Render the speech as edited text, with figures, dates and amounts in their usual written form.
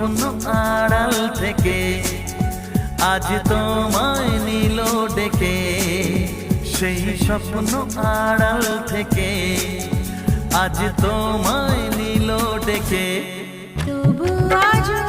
স্বপ্ন আড়াল থেকে আজ তোমায় নিল ডেকে, সেই স্বপ্ন আড়াল থেকে আজ তোমায় নিল ডেকে। তবু আজও